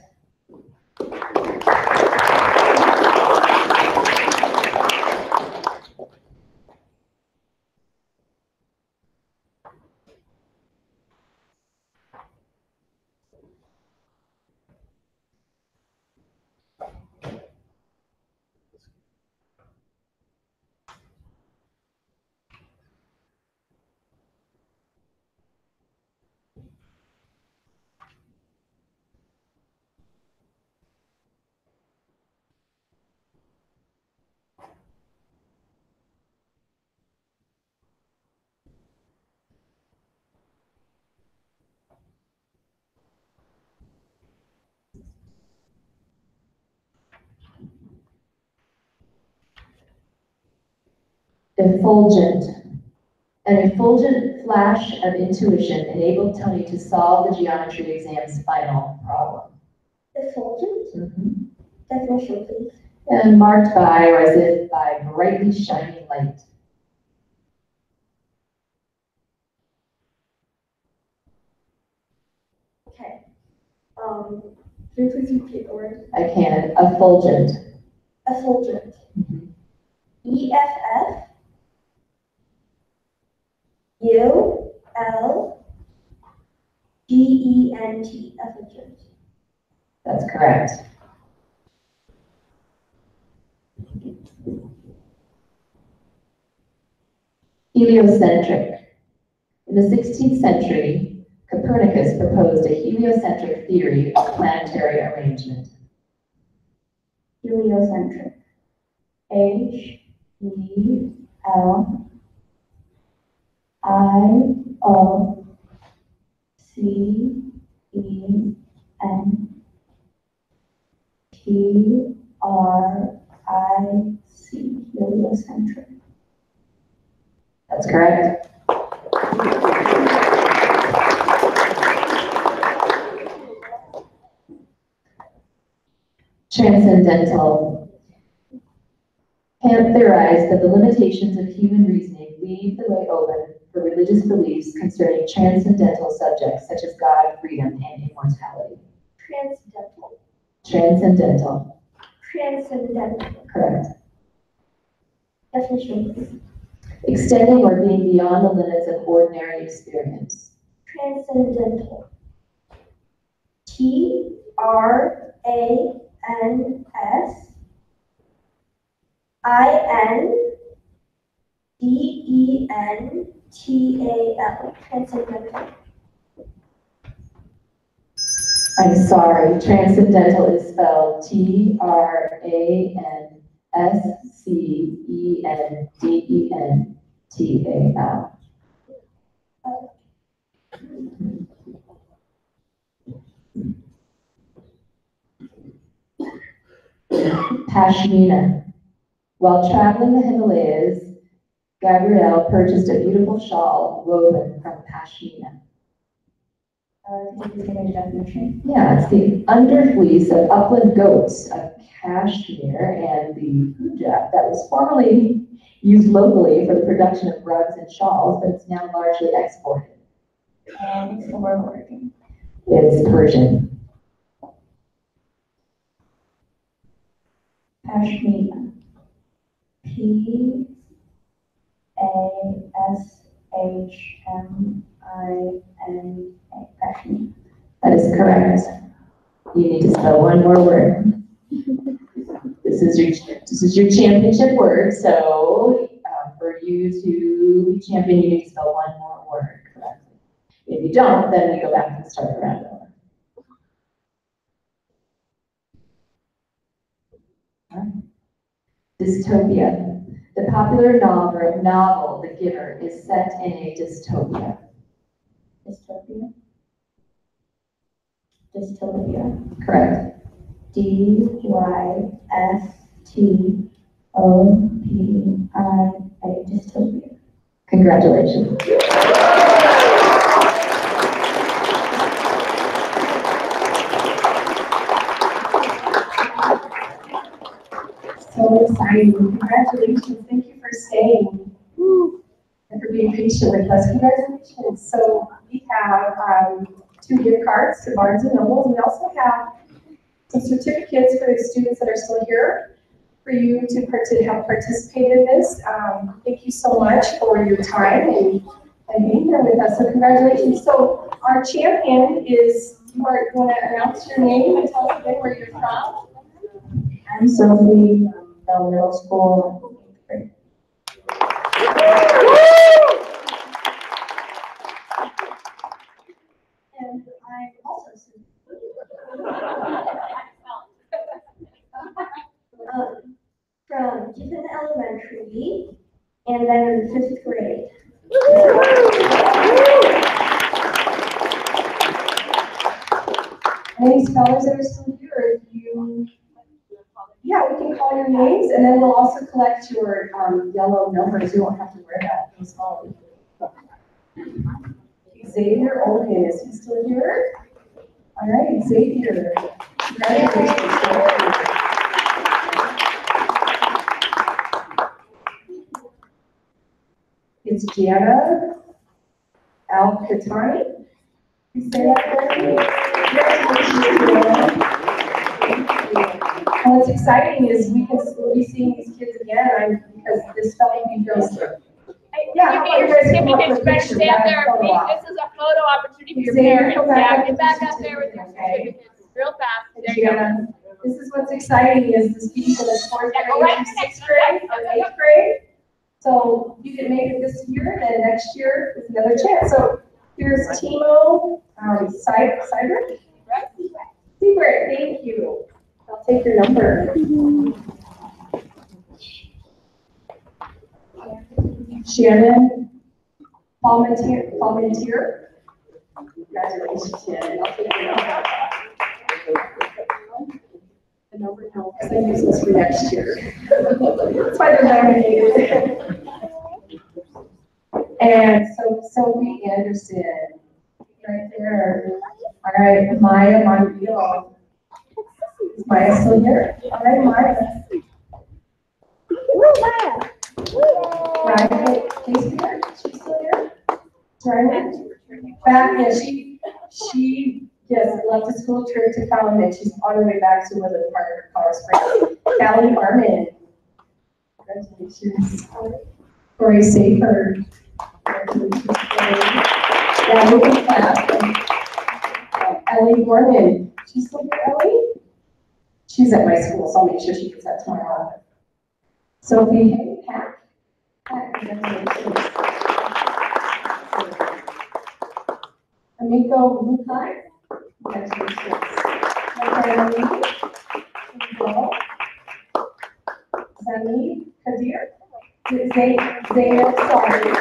Effulgent. An effulgent flash of intuition enabled Tony to solve the geometry exam's final problem. Effulgent? Mhm. Definition, please. And marked by, or as if by, brightly shining light. Okay. Can you please repeat the word? I can. Effulgent. Effulgent. Mhm. EFF ULGENT. Effulgent. That's correct. Heliocentric. In the 16th century, Copernicus proposed a heliocentric theory of planetary arrangement. Heliocentric. HELIOCENTRIC. Heliocentric. That's correct. Transcendental. Kant theorized that the limitations of human reasoning leave the way open for religious beliefs concerning transcendental subjects such as God, freedom, and immortality. Transcendental. Transcendental. Transcendental. Correct. Definition, please. Extending or being beyond the limits of ordinary experience. Transcendental. TRANSCENDENTAL. Transcendental. I'm sorry, transcendental is spelled TRANSCENDENTAL. Pashmina. While traveling the Himalayas, Gabrielle purchased a beautiful shawl woven from pashmina. Can you give me the definition? Yeah, it's the underfleece of upland goats of Kashmir and the Punjab that was formerly used locally for the production of rugs and shawls, but it's now largely exported. What's the word working? It's Persian. Pashmina. PASHMINA. Pashmina. That is correct. You need to spell one more word. This is your championship word, so for you to be champion, you need to spell one more word correctly. If you don't, then we go back and start the round over. All right. Dystopia. The popular novel, The Giver, is set in a dystopia. Dystopia. Dystopia. Correct. DYSTOPIA. Dystopia. Congratulations. So exciting. Congratulations. Thank you for staying and for being patient with us. Congratulations. So we have 2 gift cards to Barnes & Noble. We also have some certificates for the students that are still here for you to help participate in this. Thank you so much for your time and being here with us. So congratulations. So our champion is, you want to announce your name and tell us again where you're from? I'm Sophie from middle school. And I'm also from Tiffin Elementary, and I'm in 5th grade. Any spellers that are still here, if you, yeah, we can call your names and and then we'll also collect your yellow numbers. You won't have to wear that in small. Xavier Olkin, is he still here? All right, Xavier. Congratulations. It's Gianna Al-Qatani. You say that correctly? And what's exciting is we'll be seeing these kids again because this spelling bee goes. Yeah, You get your certificates back, stand there, this is a photo opportunity for your parents. Yeah, get back up there with your certificates real fast. There you go. This is what's exciting is this piece in the fourth grade, sixth grade, or eighth grade. So you can make it this year, and then next year is another chance. So here's Timo Seibert. Seibert, thank you. I'll take your number. Shannon Palmentier. Congratulations, Shannon. I'll take your number. The number no, because I use this for next year. That's why they're laminated. And so Sophie Anderson, right there. All right, Maya Montiel. Is Maya still here? All right, Maya. Ryan, she's here. She's still here. Ryan, back, yeah, she left the school trip to Calumet. She's on her way back to live in Colorado Springs. Callie Harmon. Congratulations. Corey Safer. Congratulations. Yeah, moving class. Ellie Gorman. She's still here, Ellie? She's at my school, so I'll make sure she gets that tomorrow. Sophie Pack. Congratulations. Amiko Lukai. Congratulations. Sami Kadir. Zainab Sari.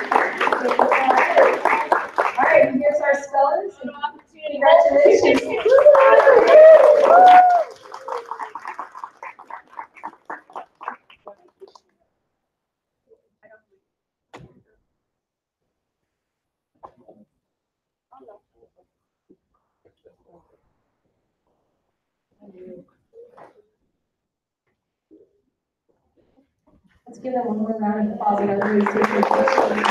All right, here's our spellers. Congratulations. Let's give them one more round of applause. Everybody take their questions.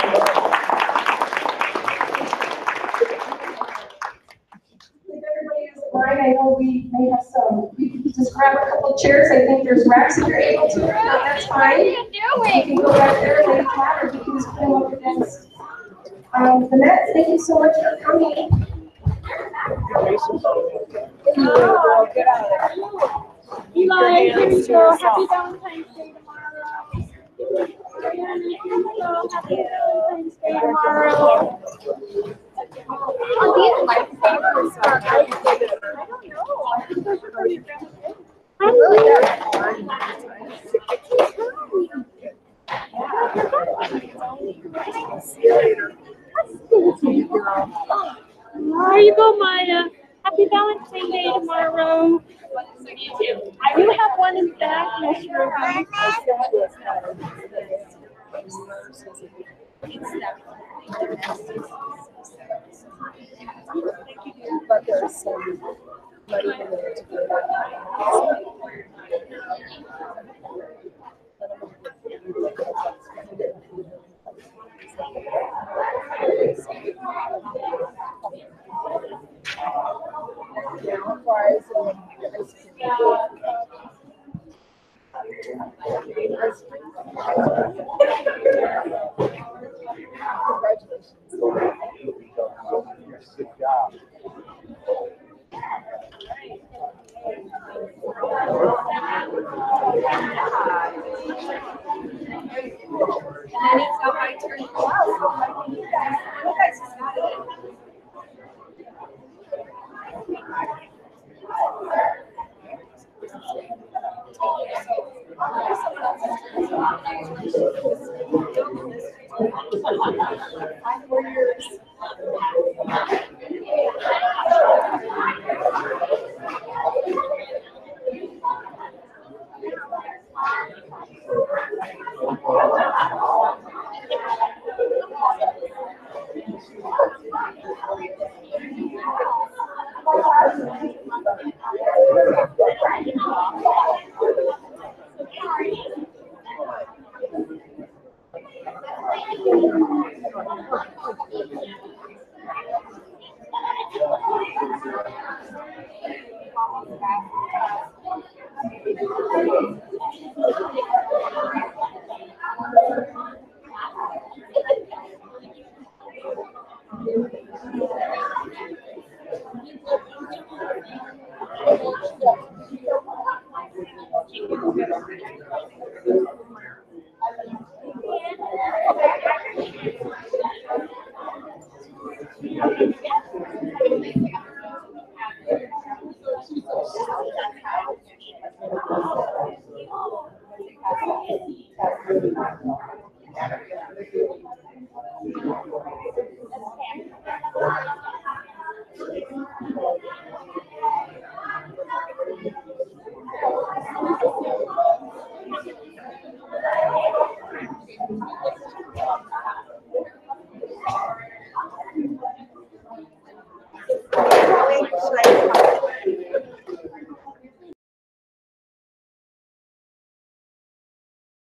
If everybody is in line, I know we may have some. We can just grab a couple chairs. I think there's racks if you're able to. That's fine. What are you doing? You can go back there and lay flat, or you can just put them up against the nets. Thank you so much for coming. Oh, get out of there. Eli, here you go. Happy Valentine's Day tomorrow. Happy Valentine's Day tomorrow. Are these my favorites? I don't know. I think those are pretty good. I'm really good. There you go, Maya. Happy Valentine's Day tomorrow. I do have one in back, Miss Ruby. But there's some money in there to go Good job. And it's not my turn to go out. You guys got it.